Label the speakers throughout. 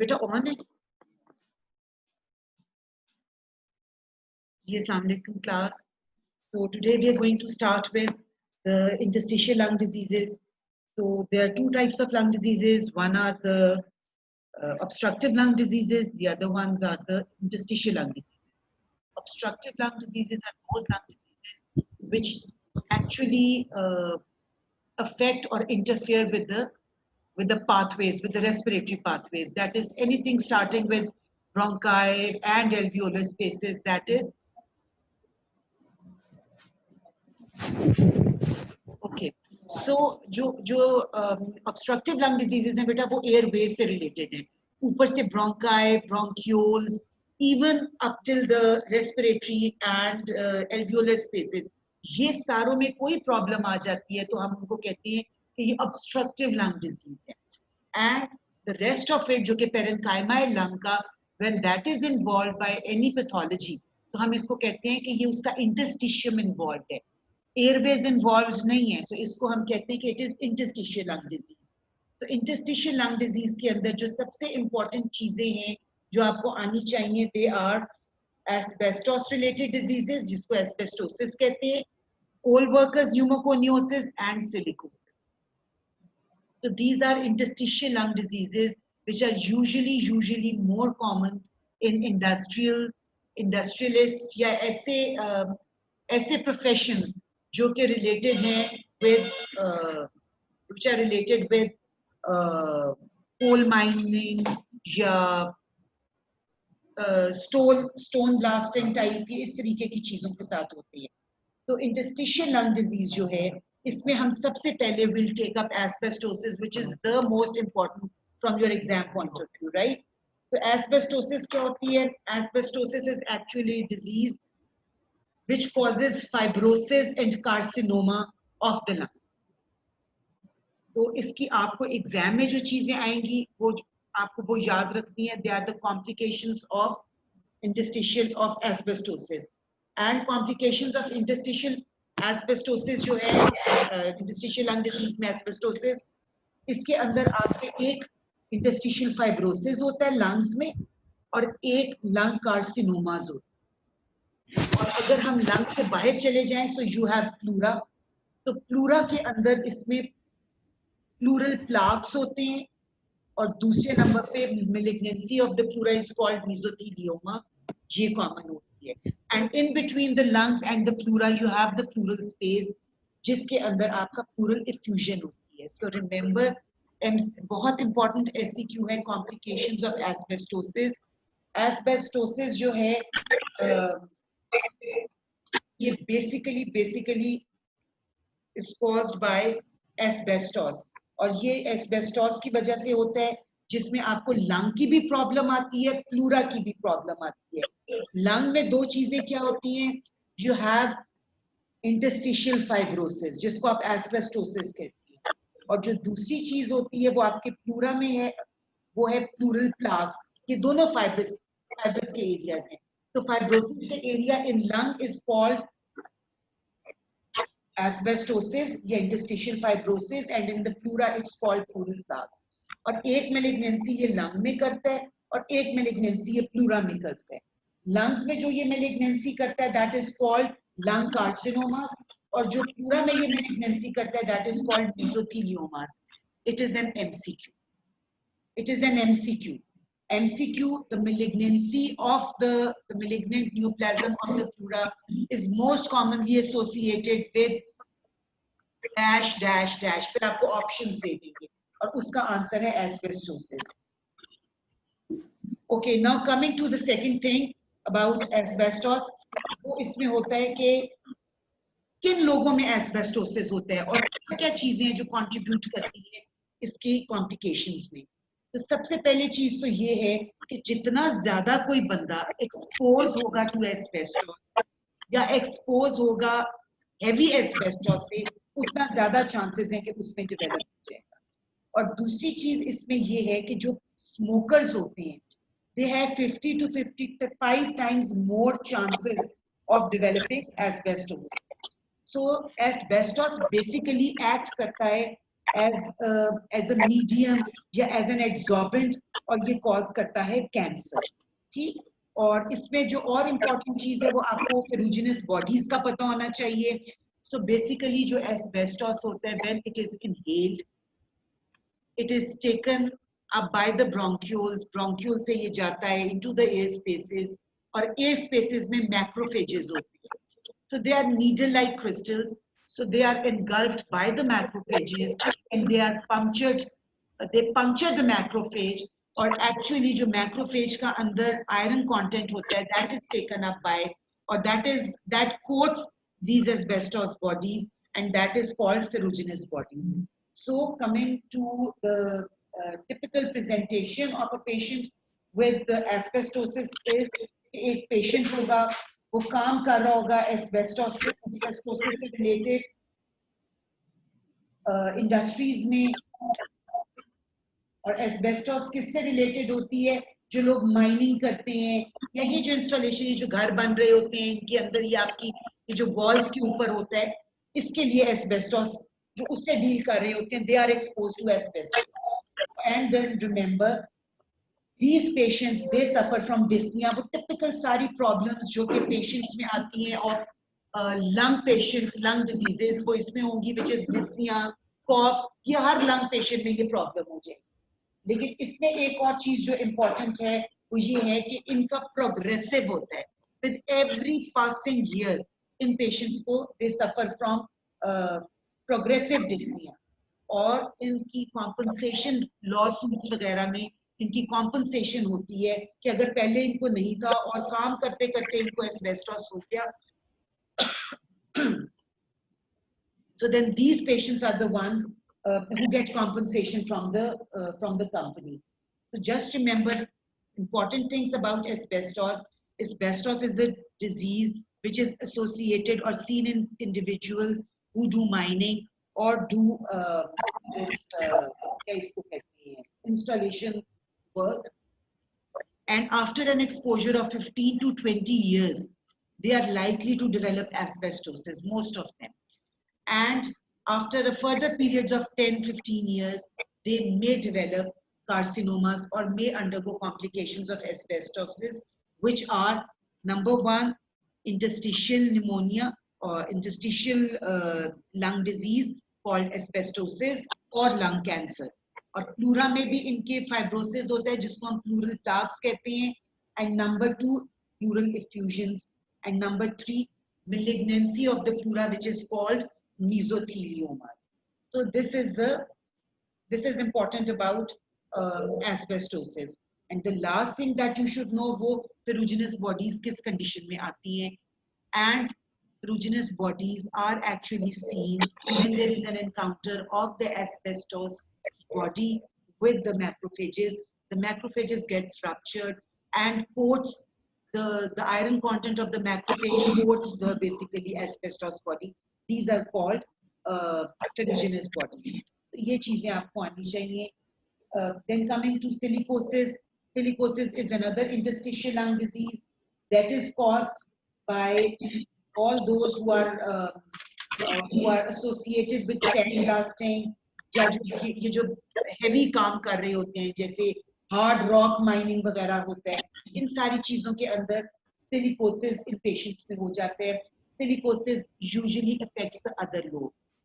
Speaker 1: बेटा ऑन है जी? अस्सलाम वालेकुम class. So today we are going to start with the interstitial lung diseases. So there are two types of lung diseases. One are the obstructive lung diseases. The other ones are the interstitial lung diseases. Obstructive lung diseases are those lung diseases which actually affect or interfere with the pathways, with the respiratory pathways. That is anything starting with bronchi and alveolar spaces. That is okay. So जो obstructive lung diseases हैं बेटा वो airways से related हैं. ऊपर से bronchi, bronchioles, even up till the respiratory and alveolar spaces. ये सारों में कोई प्रॉब्लम आ जाती है तो हम उनको कहते हैं कि ये obstructive lung disease है. And the rest of it जो कि parenchyma lung का, when that is involved by any pathology, तो हम इसको कहते हैं कि ये उसका interstitium involved है. एयरवेज इन्वॉल्व नहीं है, सो इसको हम कहते हैं कि it is interstitial lung disease. तो इंटरस्टिशियल लंग डिजीज के अंदर जो सबसे इंपॉर्टेंट चीजें हैं जो आपको आनी चाहिए, they are asbestos related diseases जिसको एस्बेस्टोसिस कहते हैं, coal workers pneumoconiosis and silicosis. So these are interstitial lung diseases which are usually more common in industrialists या ऐसे professions जो कि related हैं with which are related with coal mining या stone blasting type की इस तरीके की चीजों के साथ होती है. तो interstitial lung disease जो है इसमें हम सबसे पहले will take up asbestosis, which is the most important from your exam point of view, right? So asbestosis क्या होती है? Asbestosis is actually a disease which causes fibrosis and carcinoma of the lungs. तो इसकी आपको exam में जो चीजें आएंगी वो आपको वो याद रखनी है. They are the complications of interstitial of asbestosis. And complications of interstitial asbestosis जो है interstitial lung disease में asbestosis, इसके अंदर आपके एक interstitial fibrosis होता है lungs में और एक lung carcinomas होता है. और अगर हम lung से बाहर चले जाएं so you have pleura. तो pleura के अंदर इसमें pleural plaques होते हैं और दूसरे नंबर पे malignancy of the pleura is called mesothelioma. ये कॉमन होती है. And in between the lungs and the pleura you have the pleural space जिसके अंदर आपका pleural effusion होती है. So remember, बहुत important SCQ है complications of asbestosis. Asbestosis जो है ये basically is caused by asbestos. और ये एस्बेस्टोस की वजह से होता है जिसमें आपको लंग की भी प्रॉब्लम आती है, प्लूरा की भी प्रॉब्लम आती है. लंग में दो चीजें क्या होती हैं? यू हैव इंटरस्टिशियल फाइब्रोसिस जिसको आप एस्बेस्टोसिस कहते हैं, और जो दूसरी चीज होती है वो आपके प्लूरा में है, वो है प्लूरल प्लाक्स. ये दोनों फाइब्रस के एरियाज हैं. तो फाइब्रोसिस के area in lung is called asbestosis या interstitial fibrosis, and in the pleura it's called pleural plaques. और एक malignancy ये lung में करता है और एक malignancy ये pleura में करता है. lungs में जो ये malignancy करता है that is called lung carcinomas, और जो pleura में ये malignancy करता है that is called mesotheliomas. It is an MCQ. It is an MCQ. MCQ, the malignancy of the malignant neoplasm of the pleura is most commonly associated with dash dash dash. फिर आपको options दे देंगे और उसका answer है asbestosis. Okay, now coming to the second thing about asbestos. वो इसमें होता है कि किन लोगों में asbestosis होता है और क्या चीजें हैं जो contribute करती है इसकी complications में. तो सबसे पहले चीज तो ये है कि जितना ज्यादा कोई बंदा एक्सपोज होगा टू एस्बेस्टोस या एक्सपोज होगा हेवी एस्बेस्टोस से, उतना ज्यादा चांसेस हैं कि उसमें डेवलप हो जाएगा. और दूसरी चीज इसमें ये है कि जो स्मोकर्स होते हैं they have 50 to 55 times more chances of developing asbestosis. So asbestos basically act करता है as a medium या as an adsorbent और ये cause करता है cancer. ठीक. और इसमें जो और important चीज है वो आपको ferruginous bodies का पता होना चाहिए. So basically जो asbestos होता है when it is inhaled, it is taken up by the bronchioles. Bronchiole से ये जाता है into the air spaces और air spaces में macrophages होती है. So they are needle-like crystals. So they are engulfed by the macrophages and they are punctured. They puncture the macrophage और actually जो macrophage का अंदर iron content होता है that is taken up by or that coats these asbestos bodies and that is called ferruginous bodies. So coming to the typical presentation of a patient with the asbestosis is एक patient होगा वो काम कर रहा होगा asbestosis से related industries में और asbestos किससे related होती है जो लोग mining करते हैं या ये जो installation ये जो घर बन रहे होते हैं इनके अंदर ये आपकी ये जो walls के ऊपर होता है इसके लिए asbestos जो उससे deal कर रहे होते हैं they are exposed to asbestos and then remember these patients they suffer from dyspnea वो typical सारी problems जो कि patients में आती हैं और lung patients lung diseases वो इसमें होंगी which is dyspnea cough ये हर lung patient में ये problem हो जाएगी लेकिन इसमें एक और चीज जो important है वो ये है कि इनका progressive होता है with every passing year in patients को they suffer from progressive dyspnea और इनकी compensation lawsuits वगैरह में इनकी compensation होती है कि अगर पहले इनको नहीं था और काम करते करते इनको asbestos हो गया so then these patients are the ones who get compensation from the company. So just remember important things about asbestos. Asbestos is a disease which is associated or seen in individuals who do mining or do this installation work. And after an exposure of 15 to 20 years, they are likely to develop asbestosis, most of them. And after a further periods of 10-15 years, they may develop carcinomas or may undergo complications of asbestosis, which are number one, interstitial pneumonia or interstitial lung disease called asbestosis or lung cancer. और pleura में भी इनके fibrosis होता है जिसको हम plural plaques कहते हैं and number 2 pleural effusions and number 3 malignancy of the pleura which is called mesotheliomas. So this is important about asbestosis. And the last thing that you should know वो ferruginous bodies किस condition में आती हैं and ferruginous bodies are actually seen when there is an encounter of the asbestos body with the macrophages. The macrophages get ruptured and coats the iron content of the macrophage coats the basically asbestos body. These are called ferruginous bodies. ये चीजें आपको आनी चाहिए. Then coming to silicosis. Silicosis is another interstitial lung disease that is caused by all those who are associated with sandblasting या ये जो heavy काम कर रहे होते हैं जैसे hard rock mining वगैरह होता है इन सारी चीजों के अंदर silicosis in patients में हो जाते हैं. Silicosis usually affects the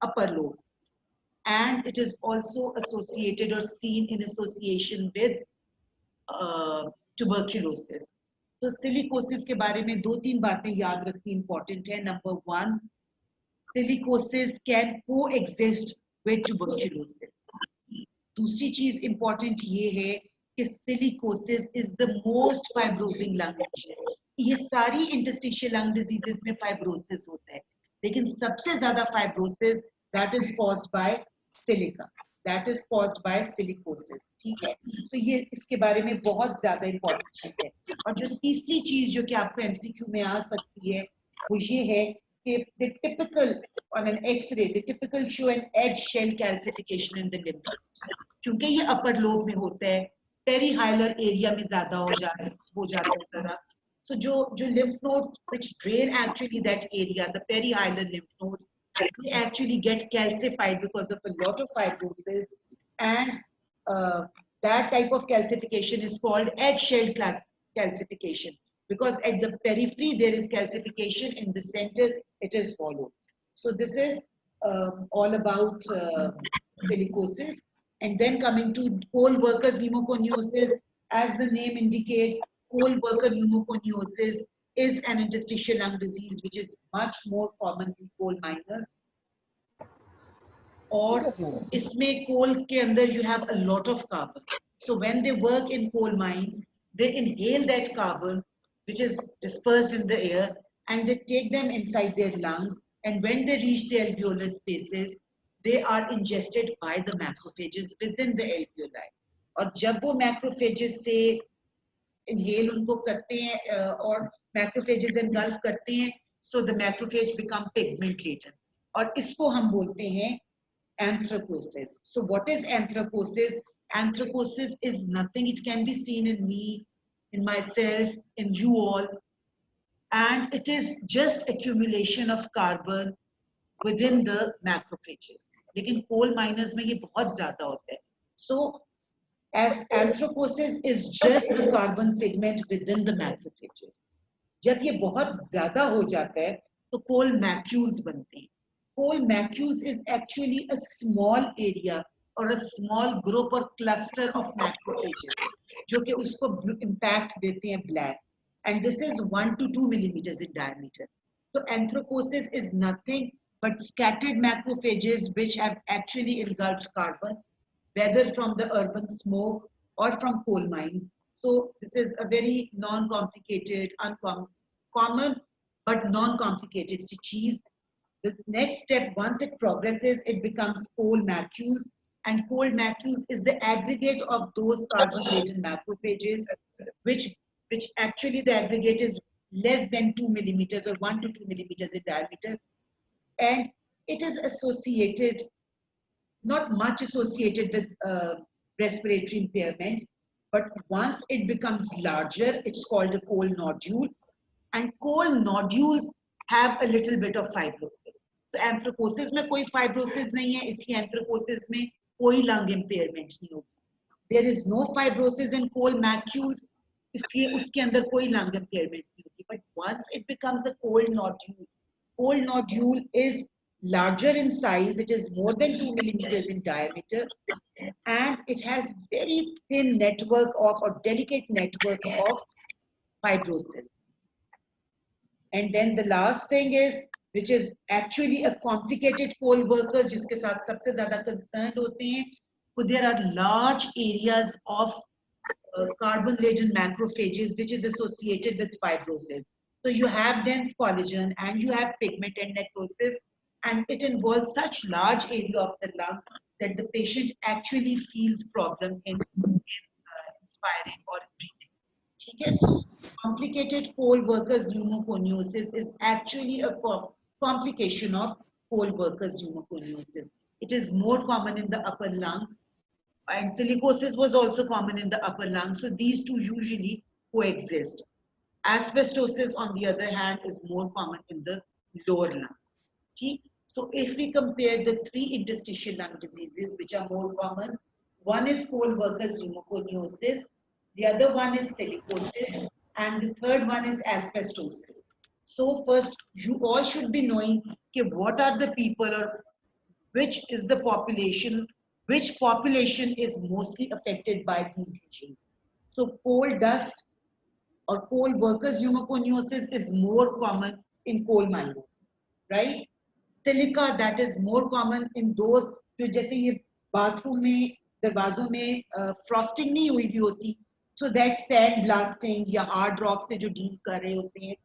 Speaker 1: upper lobes and it is also associated or seen in association with tuberculosis. तो silicosis के बारे में 2-3 बातें याद रखनी important है. Number 1, silicosis can coexist with tuberculosis. दूसरी चीज important ये है कि silicosis is the most fibrosing lung disease. ये सारी interstitial lung diseases में fibrosis होता है लेकिन सबसे ज्यादा fibrosis that is caused by silica. That is caused by silicosis. ठीक है तो ये इसके बारे में बहुत ज्यादा important चीज है. और जो तीसरी चीज जो कि आपको MCQ में आ सकती है वो ये है कि the typical on an X-ray the typical show an eggshell calcification in the lymph nodes. क्योंकि ये upper lobe में होता है perihilar area में ज्यादा हो जाता है जरा. So जो lymph nodes which drain actually that area the perihilar lymph nodes they actually get calcified because of a lot of fibrosis, and that type of calcification is called eggshell calcification, because at the periphery there is calcification, in the center it is hollow. So this is all about silicosis. And then coming to coal workers pneumoconiosis, as the name indicates, coal worker pneumoconiosis is an interstitial lung disease which is much more common in coal miners. और इसमें coal के अंदर you have a lot of carbon. So when they work in coal mines, they inhale that carbon which is dispersed in the air, and they take them inside their lungs, and when they reach the alveolar spaces, they are ingested by the macrophages within the alveoli. और जब वो macrophages से inhale उनको करते हैं और macrophages engulf करते हैं, so the macrophage become pigment laden, और इसको हम बोलते हैं anthracosis. So what is anthracosis? Anthracosis is nothing. It can be seen in me, in myself, in you all. And it is just accumulation of carbon within the macrophages. लेकिन coal miners में ये बहुत ज़्यादा होता है. So as anthracosis is just the carbon pigment within the macrophages. जब ये बहुत ज़्यादा हो जाता है तो coal macules बनते हैं. Coal macules is actually a small area or a small group or cluster of macrophages जो कि उसको impact देते हैं black, and this is 1 to 2 millimeters in diameter. So anthracosis is nothing but scattered macrophages which have actually engulfed carbon, whether from the urban smoke or from coal mines. So this is a very non-complicated, common but non-complicated cheese. The next step, once it progresses, it becomes coal macules, and coal macules is the aggregate of those carbon-laden macrophages, which actually the aggregate is less than 2 millimeters or 1 to 2 millimeters in diameter, and it is associated, not much associated with respiratory impairments, but once it becomes larger, it's called a coal nodule, and coal nodules have a little bit of fibrosis. So anthracosis में कोई fibrosis नहीं है, इसलिए anthracosis में कोई lung impairment नहीं होगी. There is no fibrosis in coal macules, इसलिए उसके अंदर कोई lung impairment नहीं होगी. But once it becomes a coal nodule is larger in size, it is more than 2 millimeters in diameter, and it has very thin network of, or delicate network of fibrosis. And then the last thing is, which is actually a complicated coal workers जिसके साथ सबसे ज़्यादा concerned होते हैं, there are large areas of carbon-laden macrophages which is associated with fibrosis. So you have dense collagen and you have pigment and necrosis, and it involves such large area of the lung that the patient actually feels problem in inspiring or breathing. So complicated coal workers pneumoconiosis is actually a complication of coal workers pneumoconiosis. It is more common in the upper lung, and silicosis was also common in the upper lung. So these two usually coexist. Asbestosis, on the other hand, is more common in the lower lungs. See? So if we compare the three interstitial lung diseases which are more common, one is coal workers pneumoconiosis, the other one is silicosis, and the third one is asbestosis. So first, you all should be knowing what are the people, or which is the population, which population is mostly affected by these lesions. So coal dust or coal workers pneumoconiosis is more common in coal miners, right? Silica, that is more common in those जो जैसे ये bathroom में दरवाजों में frosting नहीं हुई भी होती, so that sand blasting या hard rock से जो deal कर रहे होते हैं,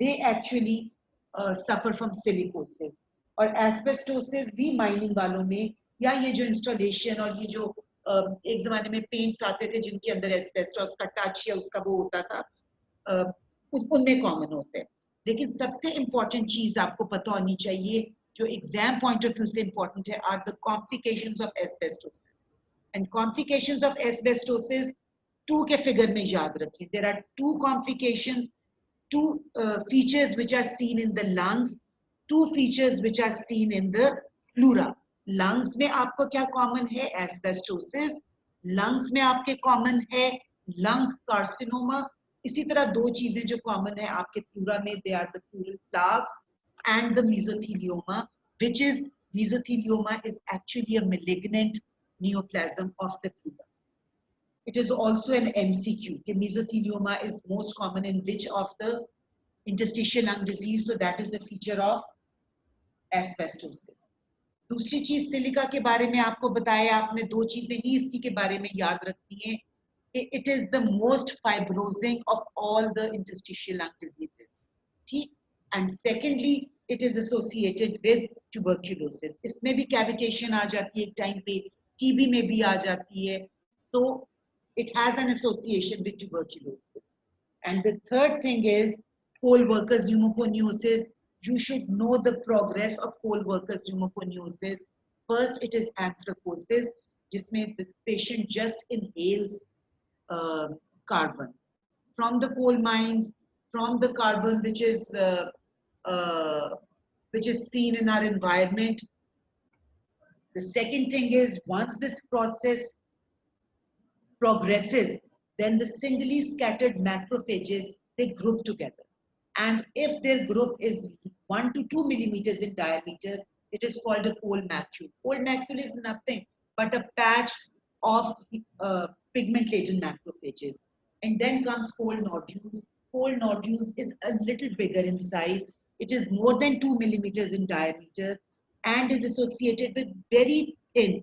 Speaker 1: they actually suffer from silicosis. और asbestosis भी mining वालों में, या ये जो installation और ये जो एक ज़माने में paints आते थे जिनके अंदर asbestos का touch या उसका वो होता था, उनमें common होते हैं. लेकिन सबसे important चीज़ आपको पता होनी चाहिए, जो exam point of view से important है, are the complications of asbestosis. And complications of asbestosis, 2 के figure में याद रखिए. There are 2 complications, 2 features which are seen in the lungs two features which are seen in the pleura. Lungs में आपको क्या common है? Asbestosis. Lungs में आपके common है lung carcinoma. इसी तरह दो चीजें जो common है आपके pleura में, they are the pleural plaques and the mesothelioma, which is mesothelioma is actually a malignant neoplasm of the pleura. It is also an MCQ. Mesothelioma is most common in which of the interstitial lung disease? So that is a feature of asbestosis. दूसरी चीज silica के बारे में आपको बताया, आपने दो चीजें ही इसकी के बारे में याद रखनी है. It is the most fibrosing of all the interstitial lung diseases. ठीक. And secondly, it is associated with tuberculosis. इसमें भी cavitation आ जाती है एक टाइम पे, TB में भी आ जाती है. So it has an association with tuberculosis. And the third thing is poll workers pneumoconiosis. You should know the progress of poll workers pneumoconiosis. First, it is anthracosis, जिसमें the patient just inhales carbon from the coal mines, from the carbon which is seen in our environment. The second thing is once this process progresses, then the singly scattered macrophages, they group together. And if their group is 1 to 2 millimeters in diameter, it is called a cold macule. Cold macule is nothing but a patch of pigment-laden macrophages. And then comes cold nodules. Cold nodules is a little bigger in size. It is more than 2 millimeters in diameter and is associated with very thin,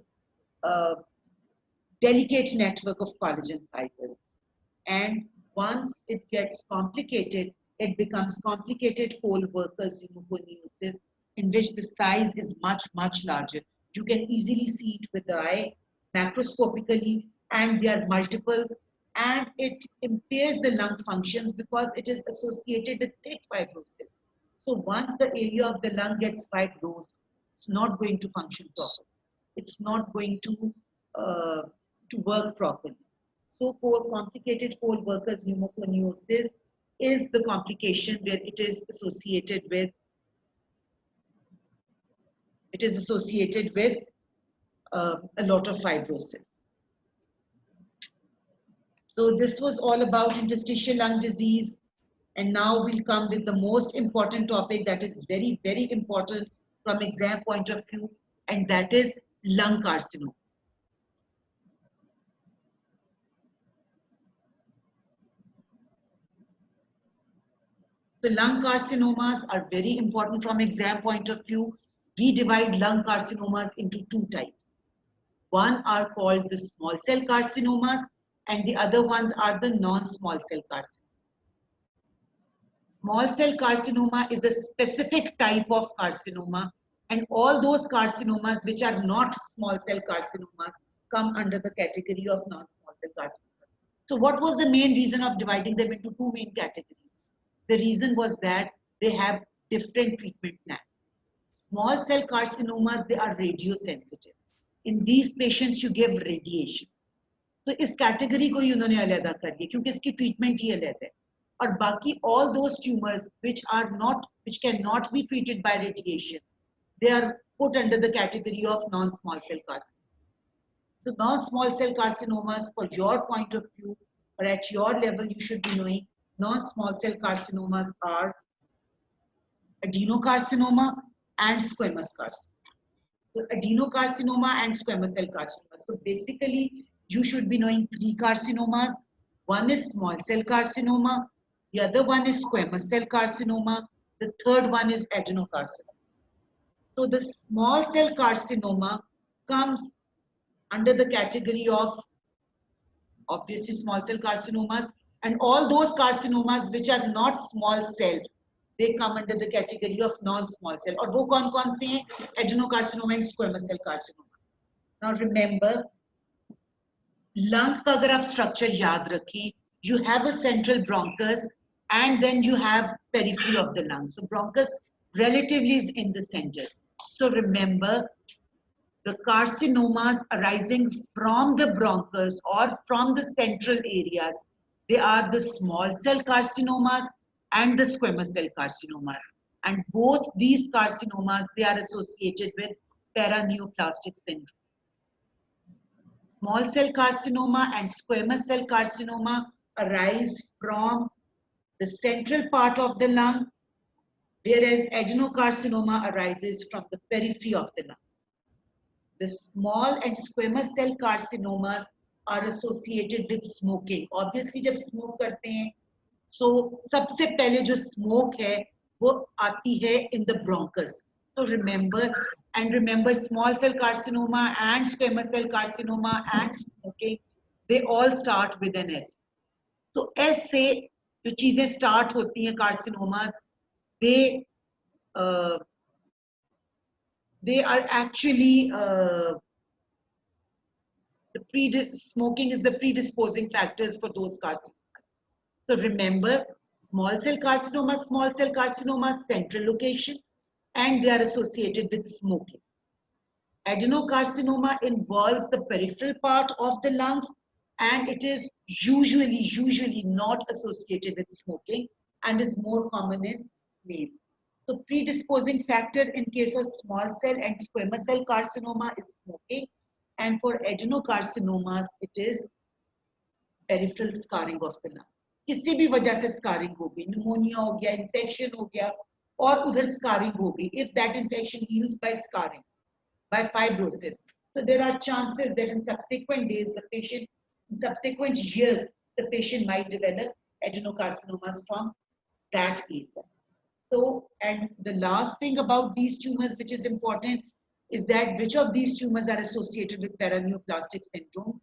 Speaker 1: delicate network of collagen fibers. And once it gets complicated, it becomes complicated poll workers pneumoconiosis, in which the size is much, much larger. You can easily see it with the eye, macroscopically, and they are multiple, and it impairs the lung functions because it is associated with thick fibrosis. So once the area of the lung gets fibrosed, it's not going to function properly. It's not going to work properly. So complicated poll workers pneumoconiosis is the complication where it is associated with a lot of fibrosis. So this was all about interstitial lung disease, and now we'll come with the most important topic that is very, very important from exam point of view, and that is lung carcinoma. The lung carcinomas are very important from exam point of view. We divide lung carcinomas into two types. One are called the small cell carcinomas and the other ones are the non-small cell carcinomas. Small cell carcinoma is a specific type of carcinoma, and all those carcinomas which are not small cell carcinomas come under the category of non-small cell carcinomas. So what was the main reason of dividing them into two main categories? The reason was that they have different treatment plans. Small cell carcinomas, they are radiosensitive. In these patients, you give radiation. So इस category को ही उन्होंने अलग कर दिया क्योंकि इसकी treatment ही अलग है. और बाकी all those tumors which cannot be treated by radiation, they are put under the category of non-small cell carcinomas. So non-small cell carcinomas, for your point of view or at your level, you should be knowing non-small cell carcinomas are adenocarcinoma and squamous carcinoma. So adenocarcinoma and squamous cell carcinoma. So basically, you should be knowing three carcinomas. One is small cell carcinoma, the other one is squamous cell carcinoma, the third one is adenocarcinoma. So the small cell carcinoma comes under the category of obviously small cell carcinomas, and all those carcinomas which are not small cell, they come under the category of non-small cell. और वो कौन-कौन से हैं? Adenocarcinoma and squamous cell carcinoma. Now remember, lung का अगर आप structure याद रखें, you have a central bronchus and then you have periphery of the lung. So bronchus relatively is in the center. So remember, the carcinomas arising from the bronchus or from the central areas, they are the small cell carcinomas and the squamous cell carcinomas. and both these carcinomas, they are associated with paraneoplastic syndrome. Small cell carcinoma and squamous cell carcinoma arise from the central part of the lung, whereas adenocarcinoma arises from the periphery of the lung. The small and squamous cell carcinomas are associated with smoking. Obviously, जब smoke करते हैं, so सबसे पहले जो smoke है, वो आती है in the bronchus. So remember, small cell carcinoma and squamous cell carcinoma and smoking, they all start with an S. So S से जो चीजें start होती हैं carcinomas, they are actually smoking is the predisposing factors for those carcinomas. So remember, small cell carcinoma, central location, and they are associated with smoking. Adenocarcinoma involves the peripheral part of the lungs, and it is usually not associated with smoking and is more common in males. So predisposing factor in case of small cell and squamous cell carcinoma is smoking, and for adenocarcinomas it is peripheral scarring of the lung. किसी भी वजह से scarring हो गई, pneumonia हो गया, infection हो गया, और उधर scarring हो गई. If that infection heals by scarring, by fibrosis, so there are chances that in subsequent days, the patient, in subsequent years, the patient might develop adenocarcinomas from that area. So, and the last thing about these tumors, which is important, is that which of these tumors are associated with paraneoplastic syndromes.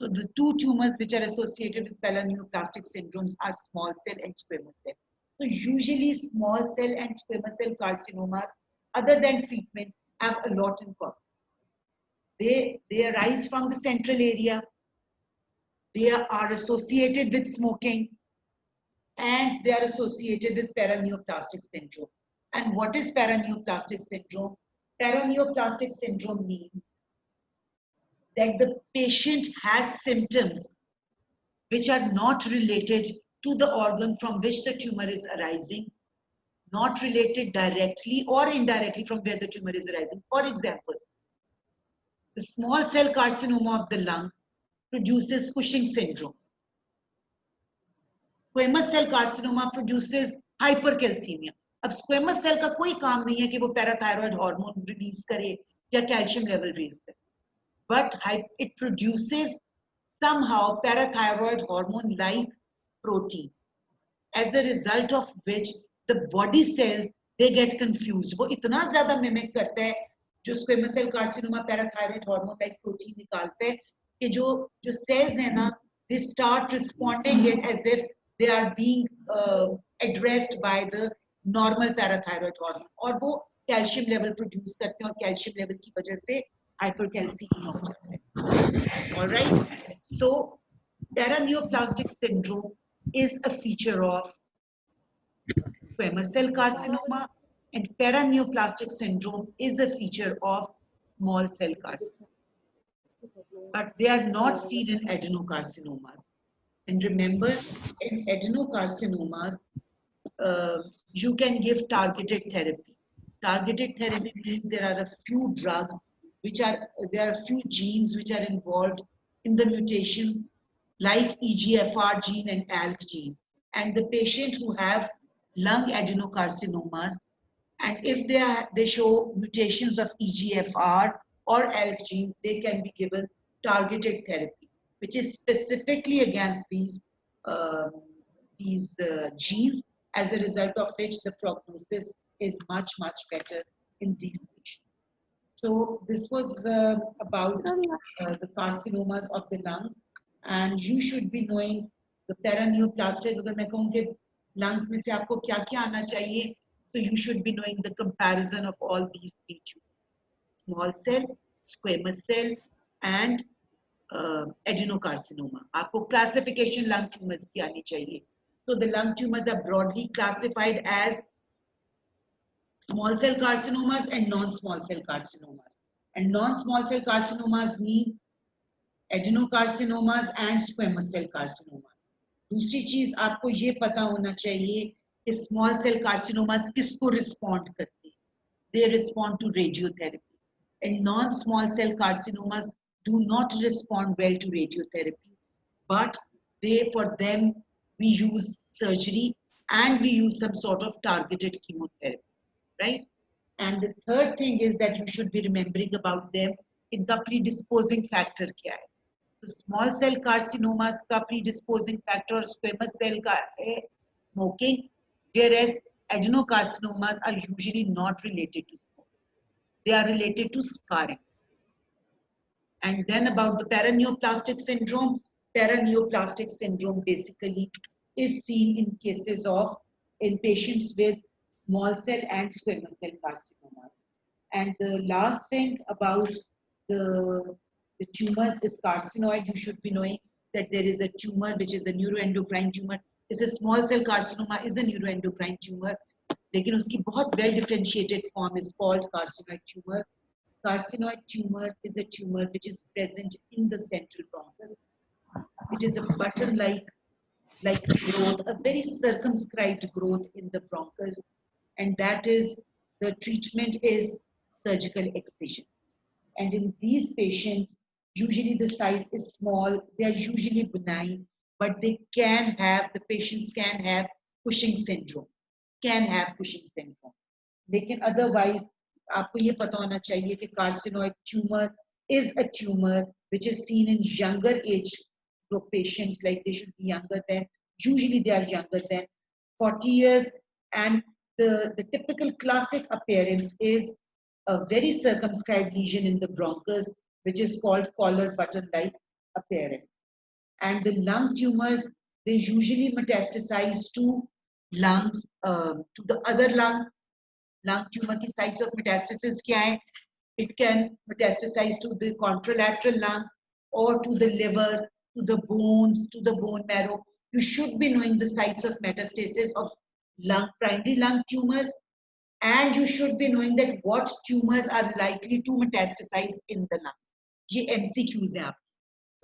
Speaker 1: So the two tumors which are associated with paraneoplastic syndromes are small cell and squamous cell. So usually small cell and squamous cell carcinomas, other than treatment, have a lot in common. They arise from the central area. They are associated with smoking, and they are associated with paraneoplastic syndrome. And what is paraneoplastic syndrome? Paraneoplastic syndrome means that the patient has symptoms which are not related to the organ from which the tumor is arising, not related directly or indirectly from where the tumor is arising. For example, the small cell carcinoma of the lung produces Cushing syndrome. Squamous cell carcinoma produces hypercalcemia. अब squamous cell का कोई काम नहीं है कि वो parathyroid hormone release करे या calcium level raise करे, but it produces somehow parathyroid hormone like protein, as a result of which the body cells, they get confused. वो इतना ज़्यादा mimic करता है जो squamous cell carcinoma parathyroid hormone like protein निकालते हैं कि जो cells हैं ना, they start responding it as if they are being addressed by the normal parathyroid hormone, और वो calcium level produce करते हैं और calcium level की वजह से hypercalcemia हो जाता है. All right. So paraneoplastic syndrome is a feature of squamous cell carcinoma, and paraneoplastic syndrome is a feature of small cell carcinoma. But they are not seen in adenocarcinomas. And remember, in adenocarcinomas, you can give targeted therapy. Targeted therapy means there are a few drugs there are a few genes which are involved in the mutations, like EGFR gene and ALK gene. And the patient who have lung adenocarcinomas, and if they show mutations of EGFR or ALK genes, they can be given targeted therapy, which is specifically against these genes, as a result of which the prognosis is much better in these patients. So this was about the carcinomas of the lungs, and you should be knowing the paraneoplastic. अगर मैं कहूँ कि lungs में से आपको क्या आना चाहिए, so you should be knowing the comparison of all these three tumors: small cell, squamous cell, and adenocarcinoma. आपको classification lung tumors की आनी चाहिए. So the lung tumors are broadly classified as small cell carcinomas and non-small cell carcinomas. And non-small cell carcinomas mean adenocarcinomas and squamous cell carcinomas. दूसरी चीज आपको ये पता होना चाहिए कि small cell carcinomas किसको respond करते हैं. They respond to radiotherapy. And non-small cell carcinomas do not respond well to radiotherapy, but for them, we use surgery and we use some sort of targeted chemotherapy, right? And the third thing is that you should be remembering about them, इनका predisposing factor क्या है? तो small cell carcinomas का predisposing factor squamous cell का है smoking, whereas adenocarcinomas are usually not related to smoking. They are related to scarring. And then about the paraneoplastic syndrome. Paraneoplastic syndrome basically is seen in cases of in patients with small cell and squamous cell carcinomas. And the last thing about the tumors is carcinoid. You should be knowing that there is a tumor which is a neuroendocrine tumor. Is a small cell carcinoma is a neuroendocrine tumor. लेकिन उसकी बहुत well differentiated form is called carcinoid tumor. Carcinoid tumor is a tumor which is present in the central bronchus. It is a button-like growth, a very circumscribed growth in the bronchus, and that is the treatment is surgical excision. And in these patients, usually the size is small. They are usually benign, but the patients can have Cushing syndrome. लेकिन otherwise आपको ये पता होना चाहिए कि carcinoid tumor is a tumor which is seen in younger age group patients, like they should be younger than, usually they are younger than 40 years, and the typical classic appearance is a very circumscribed lesion in the bronchus, which is called collar button-like appearance. And the lung tumors, they usually metastasize to lungs, to the other lung. Lung tumor की sites of metastasis क्या है? It can metastasize to the contralateral lung or to the liver, to the bones, to the bone marrow. You should be knowing the sites of metastasis of primary lung tumors, and you should be knowing that what tumors are likely to metastasize in the lungs. ये MCQs हैं आपके.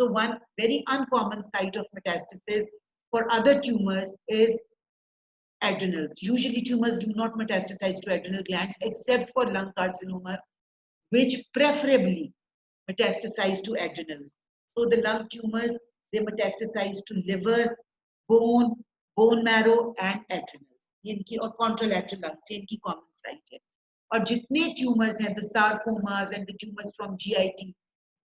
Speaker 1: So one very uncommon site of metastasis for other tumors is adrenals. Usually tumors do not metastasize to adrenal glands except for lung carcinomas, which preferably metastasize to adrenals. So the lung tumors, they metastasize to liver, bone marrow, and adrenals. इनकी और contralateral lungs इनकी common site है. और जितने tumors हैं, the sarcomas and the tumors from GIT,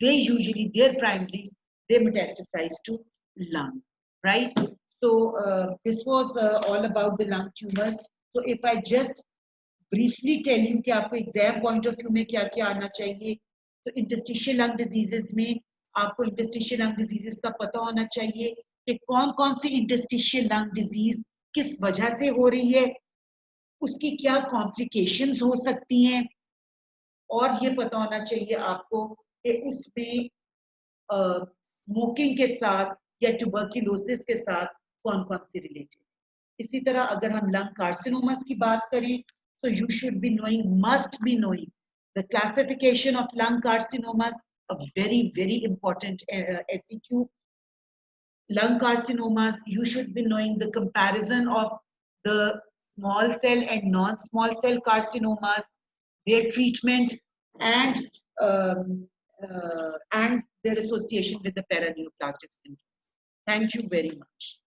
Speaker 1: they usually, their primaries, they metastasize to lung, right? So this was all about the lung tumors. So if I just briefly tell you कि आपको exam point of view में क्या-क्या आना चाहिए, तो interstitial lung diseases में आपको interstitial lung diseases का पता होना चाहिए कि कौन-कौन सी interstitial lung disease किस वजह से हो रही है, उसकी क्या complications हो सकती हैं, और ये पता होना चाहिए आपको कि उसमें स्मोकिंग के साथ या ट्यूबरक्यूलोसिस के साथ कौन-कौन से रिलेटेड. इसी तरह अगर हम लंग कार्सिनोमास की बात करें, so you should be knowing, must be knowing the classification of lung carcinomas, a very important SEQ. Lung carcinomas, you should be knowing the comparison of the small cell and non-small cell carcinomas, their treatment, and their association with the paraneoplastic syndrome. Thank you very much.